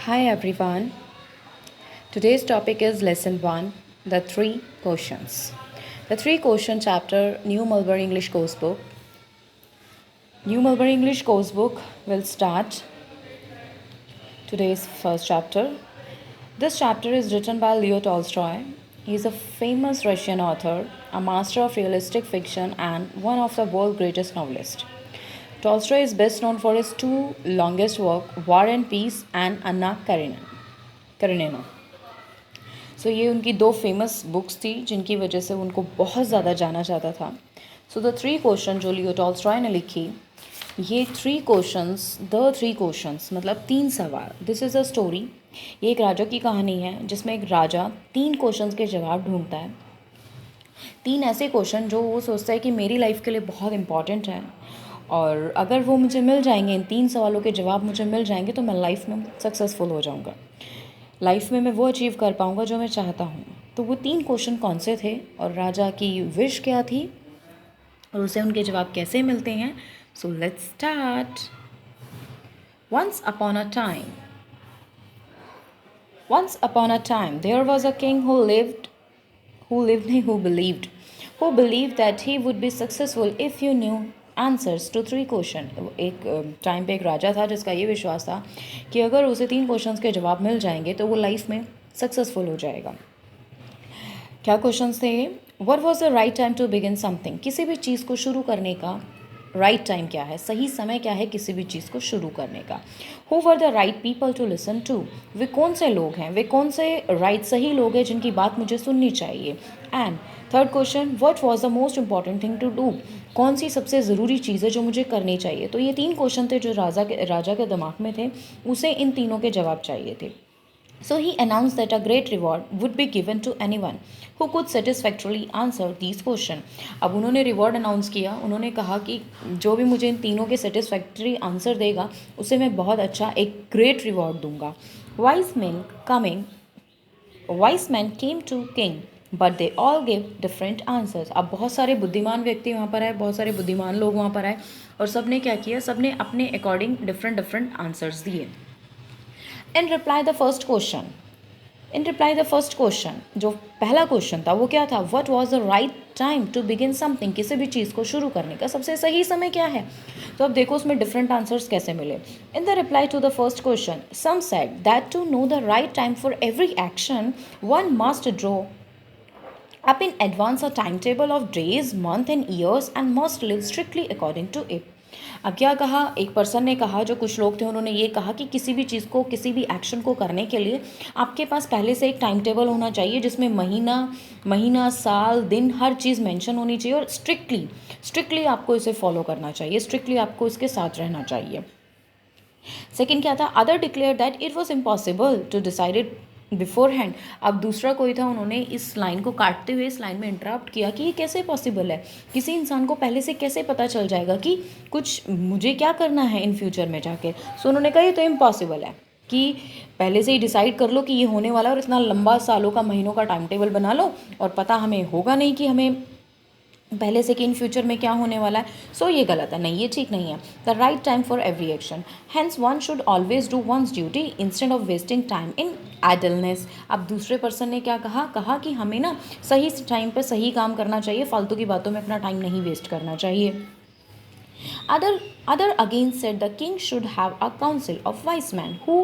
Hi everyone. Today's topic is lesson 1, the three questions. The three question chapter New Mulberry English course book. New Mulberry English course book will start today's first chapter. This chapter is written by Leo Tolstoy. He is a famous Russian author, a master of realistic fiction and one of the world's greatest novelists. Tolstoy is best known for his two longest work, War and Peace and Anna Karenina. सो ये उनकी दो famous books थी जिनकी वजह से उनको बहुत ज़्यादा जाना जाता था. सो द थ्री क्वेश्चन जो लियो टॉल्स्टॉय ने लिखी, ये थ्री क्वेश्चंस मतलब तीन सवाल. This is a story. ये एक राजा की कहानी है जिसमें एक राजा तीन क्वेश्चंस के जवाब ढूंढता है. तीन ऐसे क्वेश्चन जो वो सोचता है कि मेरी लाइफ के लिए बहुत इंपॉर्टेंट है और अगर वो मुझे मिल जाएंगे, इन तीन सवालों के जवाब मुझे मिल जाएंगे तो मैं लाइफ में सक्सेसफुल हो जाऊँगा. लाइफ में मैं वो अचीव कर पाऊँगा जो मैं चाहता हूँ. तो वो तीन क्वेश्चन कौन से थे और राजा की विश क्या थी और उसे उनके जवाब कैसे मिलते हैं. So let's start. Once upon a time, there was a king who believed that he would be successful if you knew answers to three question. एक टाइम पे एक राजा था जिसका ये विश्वास था कि अगर उसे तीन क्वेश्चंस के जवाब मिल जाएंगे तो वो लाइफ में सक्सेसफुल हो जाएगा. क्या क्वेश्चंस थे? What was the right time to begin something. किसी भी चीज़ को शुरू करने का राइट टाइम क्या है, सही समय क्या है किसी भी चीज़ को शुरू करने का. Who were the right people to listen to. वे कौन से लोग हैं, वे कौन से सही लोग हैं जिनकी बात मुझे सुननी चाहिए. And third question, what was the most important thing to do. कौन सी सबसे ज़रूरी चीज़ है जो मुझे करनी चाहिए. तो ये तीन क्वेश्चन थे जो राजा के दिमाग में थे. उसे इन तीनों के जवाब चाहिए थे. So he announced that a great reward would be given to anyone who could satisfactorily answer these questions. अब उन्होंने रिवॉर्ड अनाउंस किया. उन्होंने कहा कि जो भी मुझे इन तीनों के सेटिस्फैक्ट्री आंसर देगा उसे मैं बहुत अच्छा एक ग्रेट रिवॉर्ड दूंगा. Wise men came to king, but they all give different answers. अब बहुत सारे बुद्धिमान व्यक्ति वहाँ पर आए, बहुत सारे बुद्धिमान लोग वहाँ पर आए और सब ने क्या किया, सब ने अपने अकॉर्डिंग डिफरेंट आंसर्स दिए. In reply the first question जो पहला क्वेश्चन था वो क्या था, what was the right time to begin something. किसी भी चीज़ को शुरू करने का सबसे सही समय क्या है. तो अब देखो उसमें डिफरेंट आंसर्स कैसे मिले. In the reply to the first question, some said that to know the right time for every action one must draw up in advance a timetable of days, month and years and must live strictly according to it. अब क्या कहा, एक person ने कहा, जो कुछ लोग थे उन्होंने ये कहा कि किसी भी चीज़ को, किसी भी एक्शन को करने के लिए आपके पास पहले से एक टाइम टेबल होना चाहिए जिसमें महीना साल दिन हर चीज़ मेंशन होनी चाहिए और स्ट्रिक्टली आपको इसे फॉलो करना चाहिए, स्ट्रिक्टली आपको इसके साथ रहना चाहिए. सेकेंड क्या था, other declare that it was impossible to decided beforehand. अब दूसरा कोई था, उन्होंने इस लाइन को काटते हुए इस लाइन में इंटरप्ट किया कि ये कैसे पॉसिबल है, किसी इंसान को पहले से कैसे पता चल जाएगा कि कुछ मुझे क्या करना है इन फ्यूचर में जाके. सो उन्होंने कहा ये तो इम्पॉसिबल है कि पहले से ही डिसाइड कर लो कि ये होने वाला है और इतना लंबा सालों का, महीनों का टाइम टेबल बना लो और पता हमें होगा नहीं कि हमें पहले से कि इन फ्यूचर में क्या होने वाला है. सो ये गलत है, नहीं ये ठीक नहीं है. The right time for every action, hence one should always do one's duty instead of wasting time in idleness. अब दूसरे पर्सन ने क्या कहा कि हमें ना सही टाइम पर सही काम करना चाहिए, फालतू की बातों में अपना टाइम नहीं वेस्ट करना चाहिए. Other again said the king should have a council of wise men who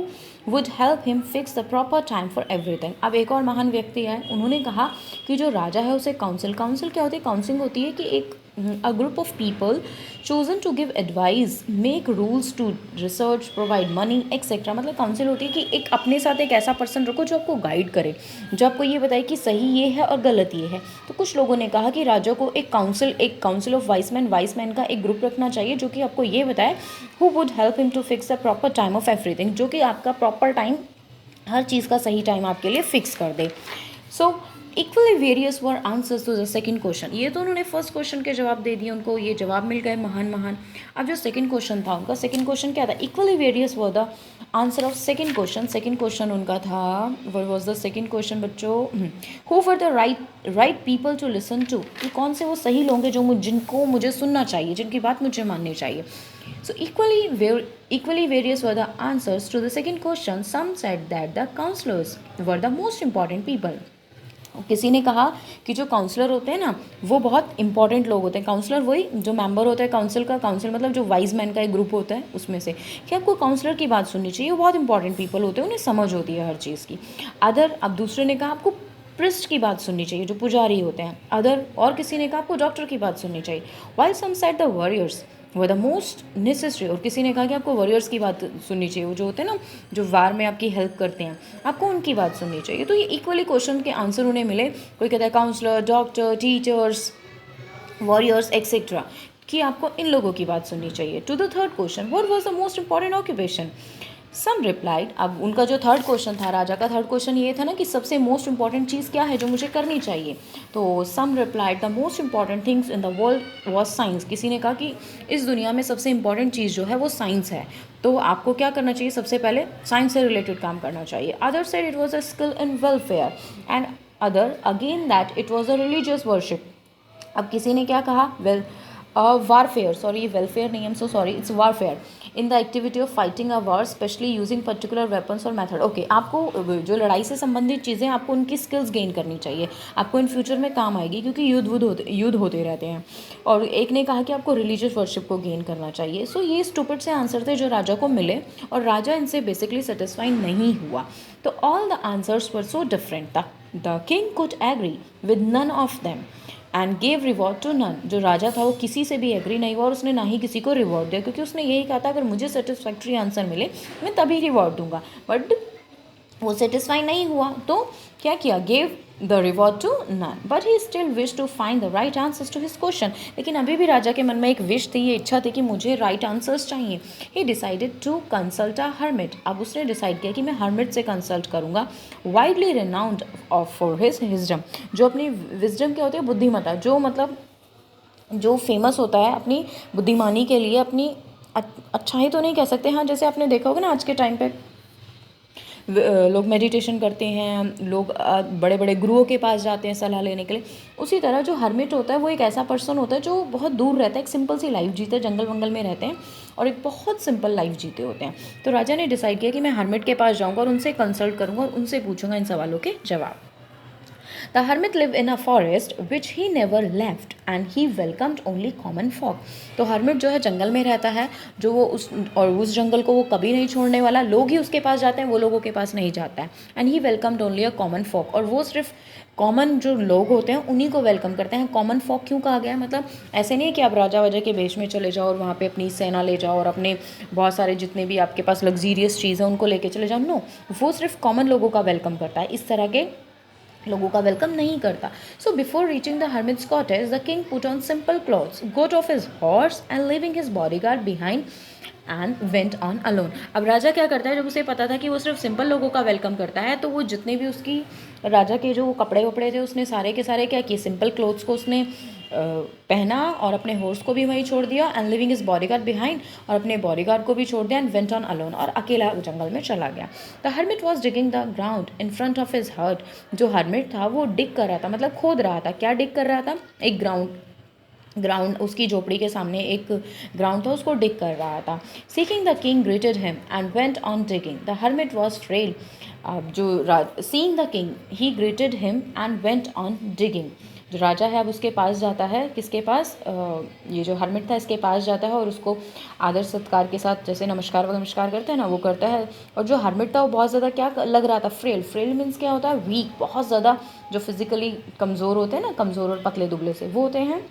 would help him fix the proper time for everything. अब एक और महान व्यक्ति है, उन्होंने कहा कि जो राजा है उसे काउंसिल क्या होती है. काउंसिल होती है कि एक a group of people chosen to give advice, make rules to research, provide money etc. मतलब काउंसिल होती है कि एक अपने साथ एक ऐसा पर्सन रखो जो आपको गाइड करे, जो आपको ये बताए कि सही ये है और गलत ये है. तो कुछ लोगों ने कहा कि राजा को एक काउंसिल ऑफ वाइस मैन का एक ग्रुप रखना चाहिए जो कि आपको ये बताए who would help him to fix the proper time of everything, जो कि आपका प्रॉपर टाइम, हर चीज़ का सही टाइम आपके लिए फिक्स कर दे. So equally various were answers to the second question. ये तो उन्होंने फर्स्ट क्वेश्चन के जवाब दे दिए, उनको ये जवाब मिल गए महान. अब जो सेकंड क्वेश्चन था, उनका सेकंड क्वेश्चन क्या था, equally various were the answer of second question. Second question उनका था, what was the second question बच्चों, who were the right people to listen to. कि कौन से वो सही लोग हैं जिनको मुझे सुनना चाहिए, जिनकी बात मुझे माननी चाहिए. So equally various were the answers to the second question. Some said that the counselors were the most important people. किसी ने कहा कि जो काउंसलर होते हैं ना वो बहुत इंपॉर्टेंट लोग होते हैं. काउंसलर वही जो मेंबर होता है काउंसिल का. काउंसिल मतलब जो वाइज मैन का एक ग्रुप होता है उसमें से कि आपको काउंसलर की बात सुननी चाहिए. वो बहुत इंपॉर्टेंट पीपल होते हैं, उन्हें समझ होती है हर चीज़ की. अदर, अब दूसरे ने कहा आपको प्रिस्ट की बात सुननी चाहिए जो पुजारी होते हैं. अदर, और किसी ने कहा आपको डॉक्टर की बात सुननी चाहिए. While some said the warriors were the most necessary. और किसी ने कहा कि आपको वॉरियर्स की बात सुननी चाहिए, वो जो होते हैं ना जो वार में आपकी हेल्प करते हैं, आपको उनकी बात सुननी चाहिए. तो ये इक्वली क्वेश्चन के आंसर उन्हें मिले. कोई कहता है counsellor, doctor, teachers, warriors etcetera, कि आपको इन लोगों की बात सुननी चाहिए. To the third question, what was the most important occupation. Some replied. अब उनका जो थर्ड क्वेश्चन था, राजा का थर्ड क्वेश्चन ये था ना कि सबसे मोस्ट इंपॉर्टेंट चीज़ क्या है जो मुझे करनी चाहिए. तो some replied the most important things in the world was science. किसी ने कहा कि इस दुनिया में सबसे इंपॉर्टेंट चीज़ जो है वो साइंस है, तो आपको क्या करना चाहिए, सबसे पहले साइंस से रिलेटेड काम करना चाहिए. Other said it was a skill in welfare and other again that it was a religious worship. अब किसी ने क्या कहा, वारफेयर, सॉरी वेलफेयर नहीं, I am so sorry, it's warfare in the activity of fighting a war specially using particular weapons और method. Okay, आपको जो लड़ाई से संबंधित चीज़ें आपको उनकी स्किल्स गेन करनी चाहिए, आपको इन फ्यूचर में काम आएगी क्योंकि युद्ध होते रहते हैं. और एक ने कहा कि आपको रिलीजियस वर्शिप को गेन करना चाहिए. सो ये स्टूपिड से आंसर थे जो राजा को मिले और राजा इनसे बेसिकली सेटिस्फाई नहीं हुआ. तो all the answers were so different. The king could agree with none of them and gave reward to none. जो राजा था वो किसी से भी एग्री नहीं हुआ और उसने ना ही किसी को रिवॉर्ड दिया, क्योंकि उसने यही कहा था अगर मुझे सेटिस्फैक्ट्री आंसर मिले मैं तभी रिवॉर्ड दूंगा. बट वो सेटिस्फाई नहीं हुआ तो क्या किया, gave the reward to none. But he still wish to find the right answers to his question. लेकिन अभी भी राजा के मन में एक विश थी, ये इच्छा थी कि मुझे राइट आंसर्स चाहिए. He decided to consult a hermit. अब उसने डिसाइड किया कि मैं हर्मिट से कंसल्ट करूंगा. Widely renowned for his wisdom. जो अपनी विजडम क्या होती है, बुद्धिमत्ता, जो मतलब जो फेमस होता है अपनी बुद्धिमानी के लिए, अपनी अच्छाई तो नहीं कह सकते, हाँ जैसे आपने देखा होगा ना आज के टाइम पे लोग मेडिटेशन करते हैं, लोग बड़े बड़े गुरुओं के पास जाते हैं सलाह लेने के लिए. उसी तरह जो हर्मिट होता है वो एक ऐसा पर्सन होता है जो बहुत दूर रहता है, एक सिंपल सी लाइफ जीते, जंगल वंगल में रहते हैं और एक बहुत सिंपल लाइफ जीते होते हैं. तो राजा ने डिसाइड किया कि मैं हर्मिट के पास जाऊँगा और उनसे कंसल्ट करूँगा और उनसे पूछूंगा इन सवालों के जवाब. The hermit lived in a forest which he never left and he welcomed only common folk. तो hermit जो है जंगल में रहता है, जो वो उस जंगल को वो कभी नहीं छोड़ने वाला. लोग ही उसके पास जाते हैं, वो लोगों के पास नहीं जाता है. And he welcomed only a common folk. और वो सिर्फ कॉमन जो लोग होते हैं उन्हीं को वेलकम करते हैं. कॉमन फॉक क्यों कहा गया है, मतलब ऐसे नहीं है कि आप राजा वजह के भेष में चले जाओ और वहाँ पे अपनी सेना ले जाओ और अपने बहुत सारे जितने भी आपके पास लग्जीरियस चीज़ है उनको लेके चले जाओ. नो, वो सिर्फ कॉमन लोगों का वेलकम करता है, इस तरह के लोगों का वेलकम नहीं करता. So before reaching the hermit's cottage the king put on simple clothes, got off his horse and leaving his bodyguard behind and went on alone. अब राजा क्या करता है, जब उसे पता था कि वो सिर्फ सिंपल लोगों का वेलकम करता है, तो वो जितने भी उसकी राजा के जो कपड़े वपड़े थे उसने सारे के सारे क्या किए, सिंपल क्लोथ्स को उसने पहना और अपने हॉर्स को भी वहीं छोड़ दिया. And living is bodyguard behind, और अपने बॉडीगार्ड को भी छोड़ दिया. एंड वेंट ऑन अलोन, और अकेला जंगल में चला गया. The hermit was digging the ground in front of his hut. जो हर्मिट था वो डिग कर रहा था, मतलब खोद रहा था. क्या डिग कर रहा था, एक ग्राउंड उसकी झोपड़ी के सामने एक ग्राउंड था, उसको डिग कर रहा था. Seeking the king greeted him and went on digging. The hermit was frail. अब जो seeing the king he greeted him and went on digging. जो राजा है अब उसके पास जाता है, किसके पास, ये जो हर्मिट था इसके पास जाता है और उसको आदर सत्कार के साथ जैसे नमस्कार करते हैं ना वो करता है. और जो हर्मिट था वो बहुत ज़्यादा क्या लग रहा था, फ्रेल मीन्स क्या होता है, वीक, बहुत ज़्यादा. जो फिजिकली कमज़ोर होते हैं ना, कमज़ोर और पतले दुबले से वो होते हैं,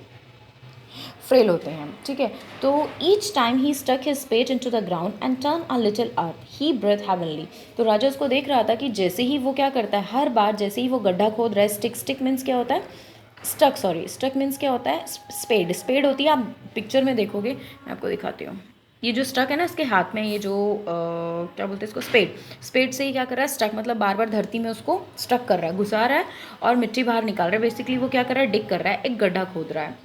फ्रेल होते हैं. ठीक है, तो each time he stuck his spade into the ground and turn a little earth he breathe heavenly. तो राजा उसको देख रहा था कि जैसे ही वो क्या करता है, हर बार जैसे ही वो गड्ढा खोद रहा है, स्टिक मीन्स क्या होता है, स्टक मीन्स क्या होता है, स्पेड होती है. आप पिक्चर में देखोगे, मैं आपको दिखाती हूँ. ये जो स्टक है ना इसके हाथ में, ये जो क्या बोलते हैं इसको, स्पेड से ही क्या कर रहा है, स्टक मतलब बार बार धरती में उसको स्टक कर रहा है, घुसा रहा है और मिट्टी बाहर निकाल रहा है. बेसिकली वो क्या कर रहा है, डिग कर रहा है, एक गड्ढा खोद रहा है.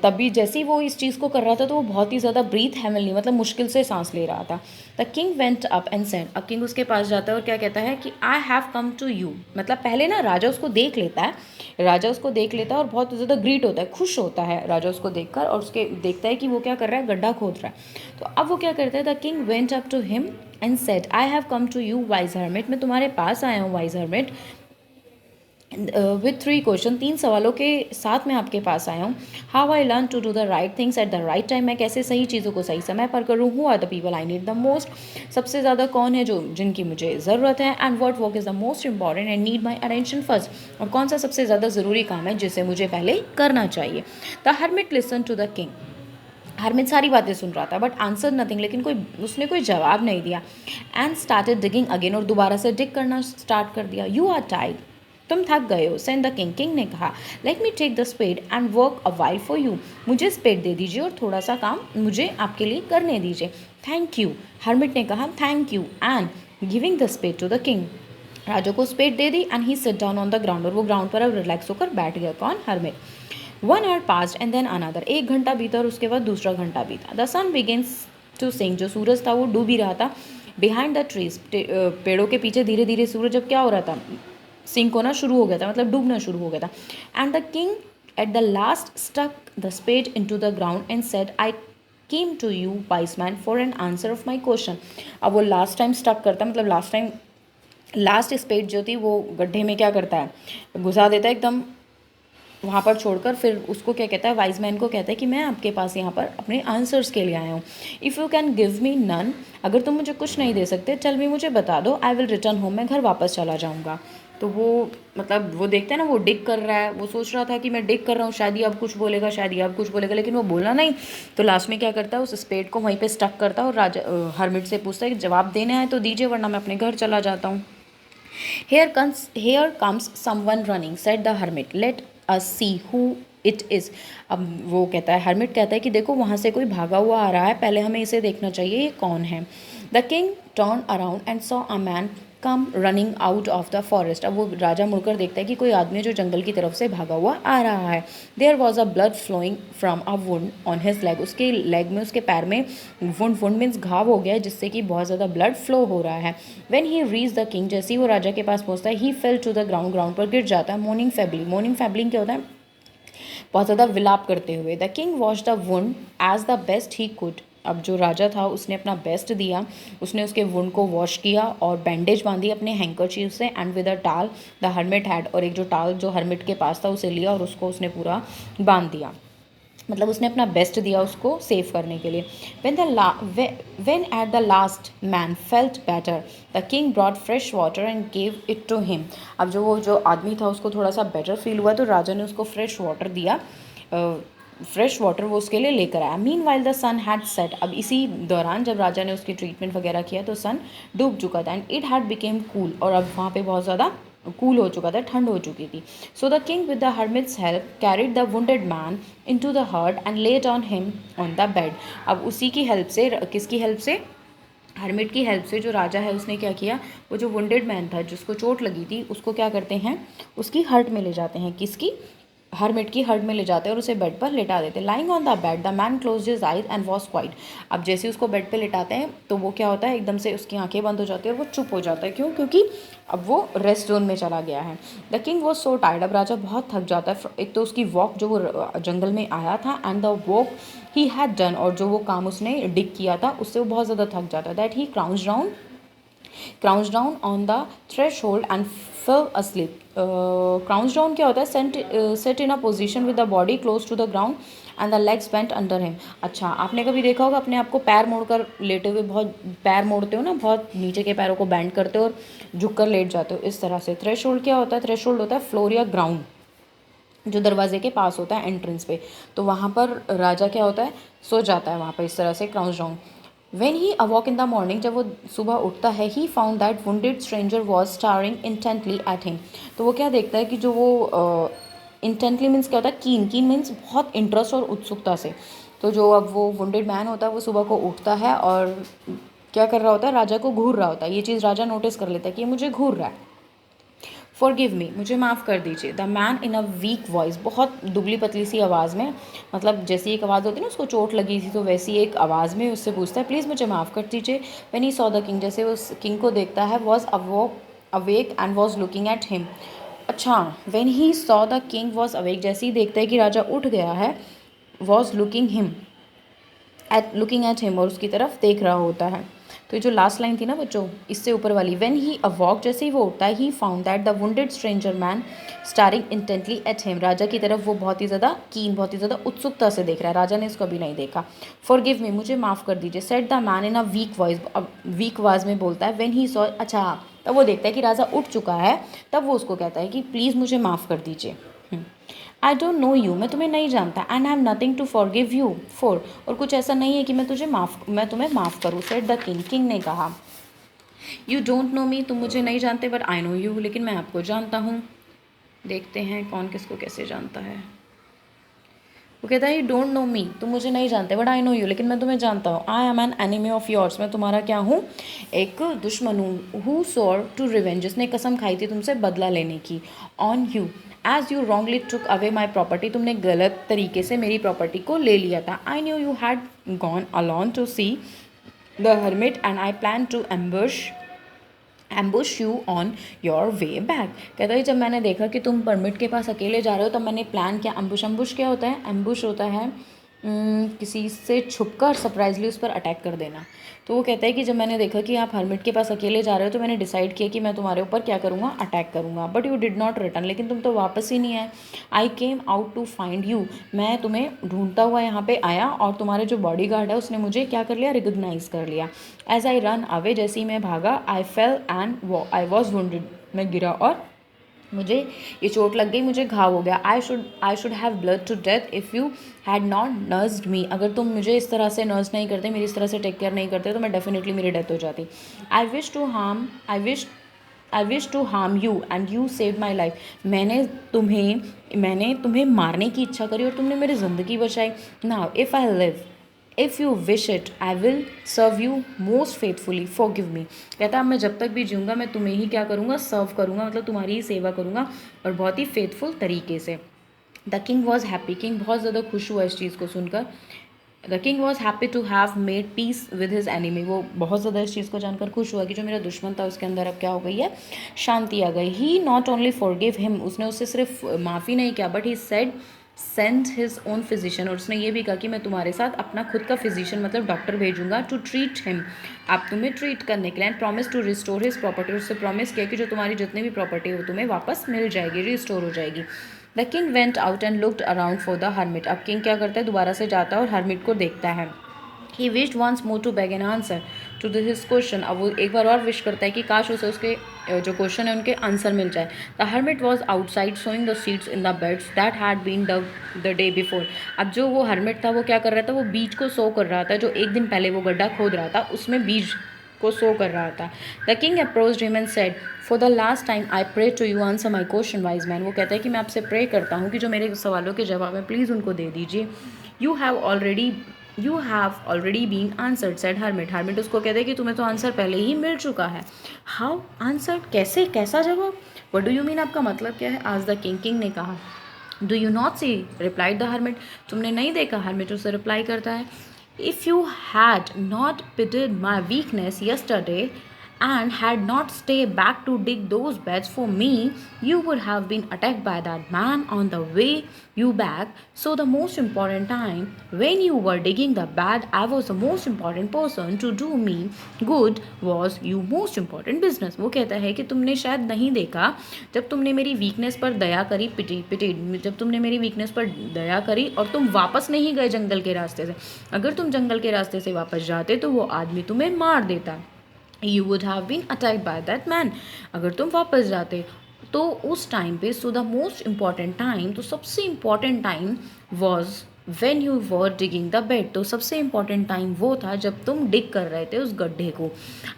तभी जैसे ही वो इस चीज़ को कर रहा था तो वो बहुत ही ज़्यादा ब्रीथ हेवनली, मतलब मुश्किल से सांस ले रहा था। The king went up and said, अब किंग उसके पास जाता है और क्या कहता है कि I have come to you. मतलब पहले ना राजा उसको देख लेता है, राजा उसको देख लेता है और बहुत ज़्यादा ग्रीट होता है, खुश होता है राजा उसको देखकर, और उसके देखता है कि वो क्या कर रहा है, गड्ढा खोद रहा है। तो अब वो क्या करता है, the king went up to him and said I have come to you wise hermit, मैं तुम्हारे पास आया हूँ वाइज हर्मिट, विथ 3 क्वेश्चन, 3 सवालों के साथ मैं आपके पास आया हूँ। How I learn to do the right things at the right time, मैं कैसे सही चीज़ों को सही समय पर करूँ। Who are the people I need the most, सबसे ज़्यादा कौन है जो जिनकी मुझे ज़रूरत है। And what work is the most important and need my attention first, और कौन सा सबसे ज़्यादा ज़रूरी काम है जिसे मुझे पहले करना चाहिए। The hermit listen to the king, hermit सारी बातें सुन रहा था बट आंसर नथिंग, लेकिन उसने कोई जवाब नहीं दिया। एंड स्टार्टेड डिगिंग अगेन, और दोबारा से डिग करना स्टार्ट कर दिया। यू आर टाइड, तुम थक गए हो। सेंड द किंग, किंग ने कहा let me take the spade and work a while for you, मुझे स्पेड दे दीजिए और थोड़ा सा काम मुझे आपके लिए करने दीजिए। थैंक यू, हरमिट ने कहा thank you, and giving the spade to the king, राजा को स्पेड दे दी। And he sit down on the ground, और वो ग्राउंड पर अब रिलैक्स होकर बैठ गया। कौन, hermit. 1 hour passed and then another, 1 घंटा बीता और उसके बाद दूसरा घंटा बीता। The sun begins to sink, जो सूरज था वो डूब ही रहा था। बिहाइंड द ट्रीज, पेड़ों के पीछे धीरे धीरे सूरज अब क्या हो रहा था, सिंक होना शुरू हो गया था, मतलब डूबना शुरू हो गया था। And the king at the last stuck the spade into the ground and said I came to you wise man for an answer of my question. अब वो लास्ट टाइम स्टक करता, मतलब लास्ट टाइम लास्ट स्पेड जो थी वो गड्ढे में क्या करता है, घुसा देता है एकदम वहाँ पर छोड़कर, फिर उसको क्या कहता है, वाइज मैन को कहता है कि मैं आपके पास यहाँ पर अपने आंसर्स के लिए आया हूँ। If you can give me none, अगर तुम मुझे कुछ नहीं दे सकते, चल भी मुझे बता दो, आई विल रिटर्न होम, मैं घर वापस चला जाऊँगा। तो वो मतलब वो देखते हैं ना, वो डिग कर रहा है, वो सोच रहा था कि मैं डिग कर रहा हूँ, शायद ही अब कुछ बोलेगा, शायद ही अब कुछ बोलेगा, लेकिन वो बोला नहीं। तो लास्ट में क्या करता है, उस स्पेड को वहीं पे स्टक करता है और राजा हरमिट से पूछता है कि जवाब देने आए तो दीजिए, वरना मैं अपने घर चला जाता हूँ। Here comes someone running, said the hermit. Let us see who it is. अब वो कहता है, हर्मिट कहता है कि देखो वहाँ से कोई भागा हुआ आ रहा है, पहले हमें इसे देखना चाहिए ये कौन है। The king turn around and saw a man come running out of the forest. अब वो राजा मुड़कर देखता है कि कोई आदमी जो जंगल की तरफ से भागा हुआ आ रहा है। There was a blood flowing from a wound on his leg, उसके लेग में, उसके पैर में वुंड मीन्स घाव हो गया है, जिससे कि बहुत ज़्यादा ब्लड फ्लो हो रहा है। When he reach the king, जैसे ही वो राजा के पास पहुंचता है, he fell to the ground, ground पर गिर जाता है। मॉर्निंग फैबलिंग क्या होता है, बहुत ज़्यादा विलाप करते हुए। The king wash the wound as the best he could, अब जो राजा था उसने अपना बेस्ट दिया, उसने उसके वुंड को वॉश किया और बैंडेज बांधी अपने हैंकरचीफ से। एंड विद अ टाल द हर्मिट हैड, और एक जो टाल जो हर्मिट के पास था उसे लिया और उसको उसने पूरा बांध दिया, मतलब उसने अपना बेस्ट दिया उसको सेव करने के लिए। when at the last man felt better, the king brought fresh water and gave it to him। अब जो आदमी था उसको थोड़ा सा बेटर फील हुआ तो राजा ने उसको फ्रेश वाटर दिया, फ्रेश वाटर वो उसके लिए लेकर आया। Meanwhile the sun had set, अब इसी दौरान जब राजा ने उसकी ट्रीटमेंट वगैरह किया तो सन डूब चुका था। And it had became cool, और अब वहाँ पे बहुत ज़्यादा कूल हो चुका था, ठंड हो चुकी थी। So the king with the hermit's help carried the wounded man into the hut and let on him on the bed. अब उसी की हेल्प से, किसकी हेल्प से, हर्मिट की हेल्प से जो राजा है उसने क्या किया, वो जो वुंडेड मैन था जिसको चोट लगी थी उसको क्या करते हैं, उसकी हर्ट में ले जाते हैं, किसकी, हर्मिट की हर्ट में ले जाते हैं और उसे बेड पर लेटा देते हैं। Lying on the bed the man close his eyes and was quite. अब जैसे उसको बेड पे लेटाते हैं तो वो क्या होता है, एकदम से उसकी आंखें बंद हो जाती है और वो चुप हो जाता है। क्यों, क्योंकि अब वो रेस्ट जोन में चला गया है। The king was so tired, अब राजा बहुत थक जाता है। एक तो उसकी वॉक जो वो जंगल में आया था, and the walk he had done, और जो वो काम उसने डिग किया था उससे वो बहुत ज़्यादा थक जाता है। That he crouch down on the threshold and fell asleep। Crouch down क्या होता है, set in a position with the body close to the ground and the legs bent under him. अच्छा, आपने कभी देखा होगा अपने आप को पैर मोड़कर लेटे हुए, बहुत पैर मोड़ते हो ना, बहुत नीचे के पैरों को बेंड करते हो और झुककर लेट जाते हो, इस तरह से। थ्रेश होल्ड क्या होता है, थ्रेश होल्ड होता है फ्लोर या ग्राउंड जो दरवाजे के पास होता है एंट्रेंस पे, तो वहाँ पर राजा क्या होता है, सो जाता है वहाँ पर इस तरह से, crouch down. When he awoke in the morning, जब वो सुबह उठता है, he found that wounded stranger was staring intently at him. तो वो क्या देखता है कि जो वो इंटेंटली मीन्स क्या होता है, कीन मीन्स बहुत इंटरेस्ट और उत्सुकता से। तो जो अब वो वुंडेड मैन होता है वो सुबह को उठता है और क्या कर रहा होता है, राजा को घूर रहा होता है। ये चीज़ राजा नोटिस कर लेता है कि ये मुझे घूर रहा है। फॉरगिव मी, मुझे माफ़ कर दीजिए। The man in a week voice, बहुत दुबली पतली सी आवाज़ में, मतलब जैसी एक आवाज़ होती है ना, उसको चोट लगी थी तो वैसी एक आवाज़ में उससे पूछता है प्लीज़ मुझे माफ़ कर दीजिए। When he saw the king, जैसे वो उस किंग को देखता है, was awake and was looking at him. अच्छा, when he saw the king was awake, जैसे ही देखता है कि राजा उठ गया है, वॉज लुकिंग एट हिम, और उसकी तरफ देख रहा होता है। तो ये जो लास्ट लाइन थी ना बच्चों, इससे ऊपर वाली, व्हेन ही अवॉक, जैसे ही वो उठता है, he found that the wounded stranger man staring intently at him, राजा की तरफ वो बहुत ही ज़्यादा बहुत ही ज़्यादा उत्सुकता से देख रहा है। राजा ने इसको अभी नहीं देखा। फॉरगिव मी, मुझे माफ़ कर दीजिए। Said the man in a week voice, अब वीक आवाज़ में बोलता है। व्हेन ही सॉ, अच्छा तब वो देखता है कि राजा उठ चुका है, तब वो उसको कहता है कि प्लीज़ मुझे माफ़ कर दीजिए। आई डोंट नो यू, मैं तुम्हें नहीं जानता। And I have nothing to forgive you for, और कुछ ऐसा नहीं है कि मैं तुम्हें माफ़ करूँ। सेड द किंग, किंग ने कहा। यू डोंट नो मी, तुम मुझे नहीं जानते, बट आई नो यू, लेकिन मैं आपको जानता हूँ। देखते हैं कौन किसको कैसे जानता है। वो कहता है यू डोंट नो मी, तुम मुझे नहीं जानते, बट आई नो यू, लेकिन मैं तुम्हें जानता हूँ। I am an enemy of yours, मैं तुम्हारा क्या हूँ, एक दुश्मन हूँ। हु सोर टू रिवेंज, जिसने कसम खाई थी तुमसे बदला लेने की। On you as you wrongly took away my property, तुमने गलत तरीके से मेरी प्रॉपर्टी को ले लिया था। I knew you had gone alone to see the hermit and I plan to ambush you on your way back. कहता है जब मैंने देखा कि तुम परमिट के पास अकेले जा रहे हो, तब मैंने प्लान किया। एम्बुश क्या होता है? एम्बुश होता है किसी से छुपकर सरप्राइजली उस पर अटैक कर देना। तो वो कहता है कि जब मैंने देखा कि आप हर्मिट के पास अकेले जा रहे हो, तो मैंने डिसाइड किया कि मैं तुम्हारे ऊपर क्या करूँगा, अटैक करूँगा। But you did not return, लेकिन तुम तो वापस ही नहीं आए। I came out to find you, मैं तुम्हें ढूंढता हुआ यहाँ पे आया, और तुम्हारे जो बॉडी गार्ड है उसने मुझे क्या कर लिया, रिकग्नाइज कर लिया। एज आई रन अवे, जैसे ही मैं भागा, I fell and I was wounded, मैं गिरा और मुझे ये चोट लग गई, मुझे घाव हो गया। I should have blood to death if you had not nursed me, अगर तुम मुझे इस तरह से नर्स नहीं करते, मेरी इस तरह से टेक केयर नहीं करते, तो मैं डेफिनेटली मेरी डेथ हो जाती। I wish to harm you and you save my life, मैंने तुम्हें मारने की इच्छा करी और तुमने मेरी ज़िंदगी बचाई। Now if I live, if you wish it, I will serve you most faithfully, forgive me. कहता मैं जब तक भी जीऊँगा मैं तुम्हें ही क्या करूँगा, सर्व करूँगा, मतलब तुम्हारी ही सेवा करूँगा, और बहुत ही फेथफुल तरीके से। The king was happy, king बहुत ज़्यादा खुश हुआ इस चीज़ को सुनकर। The king was happy to have made peace with his enemy, वो बहुत ज़्यादा इस चीज़ को जानकर खुश हुआ कि जो मेरा दुश्मन था उसके अंदर अब क्या हो गई है, शांति आ गई। ही नॉट ओनली फॉरगिव हिम, उसने उससे सिर्फ माफ़ी नहीं किया, but he said send his own physician, और उसने ये भी कहा कि मैं तुम्हारे साथ अपना खुद का फिजिशियन मतलब डॉक्टर भेजूंगा, टू ट्रीट हिम, आप तुम्हें ट्रीट करने के लिए। And promise to restore his property, उससे प्रॉमिस किया कि जो तुम्हारी जितनी भी प्रॉपर्टी हो तुम्हें वापस मिल जाएगी, रिस्टोर हो जाएगी। The king went out and looked around for the hermit, अब किंग क्या करता है, दोबारा से जाता है और हर्मिट को देखता है। He wished once more to beg an answer to his question, अब वो एक बार और विश करता है कि काश उसे उसके जो क्वेश्चन है उनके आंसर मिल जाए। The hermit was outside sowing the seeds in the beds that had been dug the day before, अब जो वो हर्मिट था वो क्या कर रहा था, वो बीज को सो कर रहा था, जो एक दिन पहले वो गड्ढा खोद रहा था उसमें बीज को सो कर रहा था। The king approached him and said for the last time I pray to you answer my question wise man, वो कहता है कि मैं आपसे प्रे करता हूँ कि जो मेरे सवालों के जवाब हैं प्लीज़ उनको दे दीजिए। You have already been answered said hermit, hermit उसको कहते हैं कि तुम्हें तो आंसर पहले ही मिल चुका है। हाउ आंसर्ड, कैसे, कैसा जवाब, व्हाट डू यू मीन, आपका मतलब क्या है। आज द किंग, किंग ने कहा। Do you not see, replied the hermit, तुमने नहीं देखा, हर्मिट उससे रिप्लाई करता है। If you had not pitied my weakness yesterday and had not stayed back to dig those beds for me, you would have been attacked by that man on the way you back. So the most important time when you were digging the bed, I was the most important person to do me good, was you most important business. वो कहता है कि तुमने शायद नहीं देखा, जब तुमने मेरी वीकनेस पर दया करी, जब तुमने मेरी वीकनेस पर दया करी और तुम वापस नहीं गए जंगल के रास्ते से, अगर तुम जंगल के रास्ते से वापस जाते तो वो आदमी तुम्हें मार देता। You would have been attacked by that man, अगर तुम वापस जाते तो उस टाइम पे। So the most important time, तो सबसे important time was when you were digging the bed, तो सबसे इम्पॉर्टेंट टाइम वो था जब तुम डिग कर रहे थे उस गड्ढे को।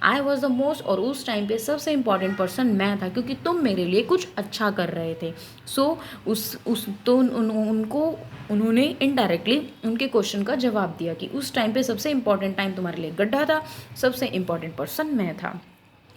आई वॉज द मोस्ट, और उस टाइम पे सबसे इम्पॉर्टेंट पर्सन मैं था, क्योंकि तुम मेरे लिए कुछ अच्छा कर रहे थे। सो उन्होंने इनडायरेक्टली उनके क्वेश्चन का जवाब दिया कि उस टाइम पे सबसे इम्पॉर्टेंट टाइम तुम्हारे लिए गड्ढा था, सबसे इम्पॉर्टेंट पर्सन मैं था।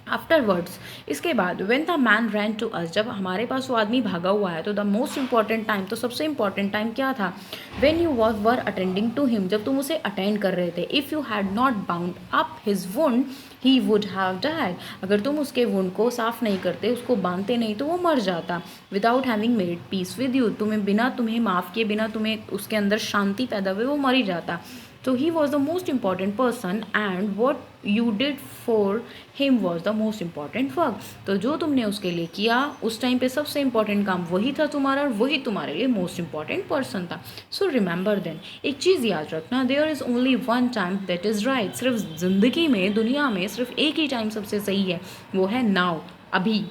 आफ्टरवर्ड्स, इसके बाद when the man ran to us, जब हमारे पास वो आदमी भागा हुआ है, तो द मोस्ट इंपॉर्टेंट टाइम, तो सबसे इंपॉर्टेंट टाइम क्या था? When you were attending to him, जब तुम उसे अटेंड कर रहे थे। If you had not bound up his wound he would have died, अगर तुम उसके वुंड को साफ नहीं करते, उसको बांधते नहीं, तो वो मर जाता। Without having made peace with you, तुम्हें माफ़ किए बिना, तुम्हें उसके अंदर शांति पैदा हुए, वो मर ही जाता। तो he was the most important person and what you did for him was the most important work, तो जो तुमने उसके लिए किया उस टाइम पे सबसे इंपॉर्टेंट काम वही था तुम्हारा, और वही तुम्हारे लिए मोस्ट इंपॉर्टेंट पर्सन था। सो रिमेंबर देन, एक चीज़ याद रखना, there is only one time that is right, सिर्फ ज़िंदगी में, दुनिया में सिर्फ एक ही टाइम सबसे सही है, वो है नाउ, अभी।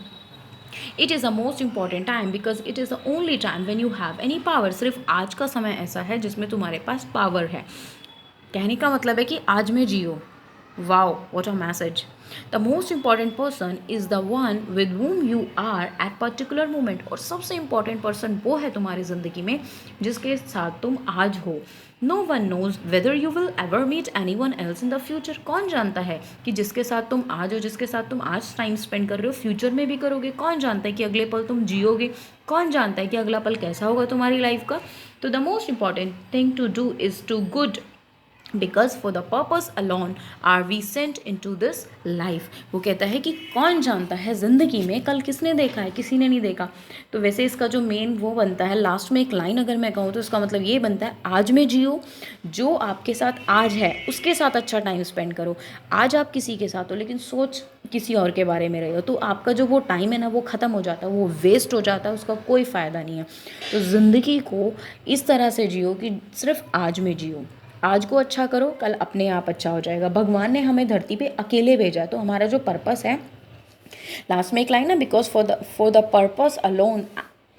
It is the most important time because it is the only time when you have any power, सिर्फ आज का समय ऐसा है जिसमें तुम्हारे पास पावर है। कहने का मतलब है कि आज में जियो। Wow, what a message. The most important person is the one with whom you are at particular moment, और सबसे इंपॉर्टेंट पर्सन वो है तुम्हारी ज़िंदगी में जिसके साथ तुम आज हो। No one knows whether you will ever meet anyone else in the future, कौन जानता है कि जिसके साथ तुम आज हो, जिसके साथ तुम आज टाइम स्पेंड कर रहे हो, फ्यूचर में भी करोगे? कौन जानता है कि अगले पल तुम जियोगे? कौन जानता है कि अगला पल कैसा होगा तुम्हारी लाइफ का? तो the most important thing to do is to good because for the purpose alone are we sent into this life. वो कहता है कि कौन जानता है ज़िंदगी में कल किसने देखा है, किसी ने नहीं देखा। तो वैसे इसका जो मेन वो बनता है, लास्ट में एक लाइन अगर मैं कहूँ तो इसका मतलब ये बनता है, आज में जियो, जो आपके साथ आज है उसके साथ अच्छा टाइम स्पेंड करो। आज आप किसी के साथ हो लेकिन सोच किसी और के बारे में रहे हो, तो आपका जो वो टाइम है ना, वो ख़त्म हो जाता है, वो वेस्ट हो जाता है, उसका कोई फ़ायदा नहीं है। तो ज़िंदगी को इस तरह से जियो कि सिर्फ आज में जियो, आज को अच्छा करो, कल अपने आप अच्छा हो जाएगा। भगवान ने हमें धरती पे अकेले भेजा, तो हमारा जो पर्पस है, लास्ट में एक लाइन है, because for the purpose alone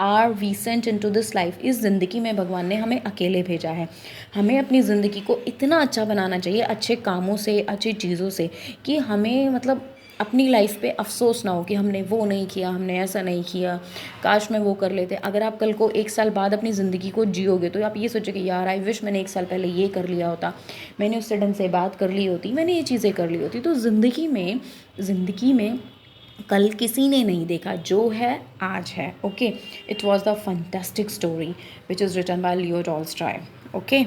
are we sent into this life, इस ज़िंदगी में भगवान ने हमें अकेले भेजा है। हमें अपनी ज़िंदगी को इतना अच्छा बनाना चाहिए, अच्छे कामों से, अच्छी चीज़ों से, कि हमें मतलब अपनी लाइफ पे अफसोस ना हो कि हमने वो नहीं किया, हमने ऐसा नहीं किया, काश मैं वो कर लेते। अगर आप कल को 1 साल बाद अपनी ज़िंदगी को जियोगे तो आप ये सोचोगे, यार आई विश मैंने 1 साल पहले ये कर लिया होता, मैंने उससे ढंग से बात कर ली होती, मैंने ये चीज़ें कर ली होती। तो ज़िंदगी में कल किसी ने नहीं देखा, जो है आज है। Okay, it was the fantastic story which is written by Leo Tolstoy. Okay,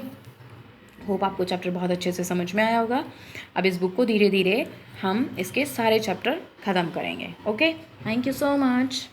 hope आपको चैप्टर बहुत अच्छे से समझ में आया होगा। अब इस बुक को धीरे धीरे हम इसके सारे चैप्टर ख़त्म करेंगे। Okay, thank you so much.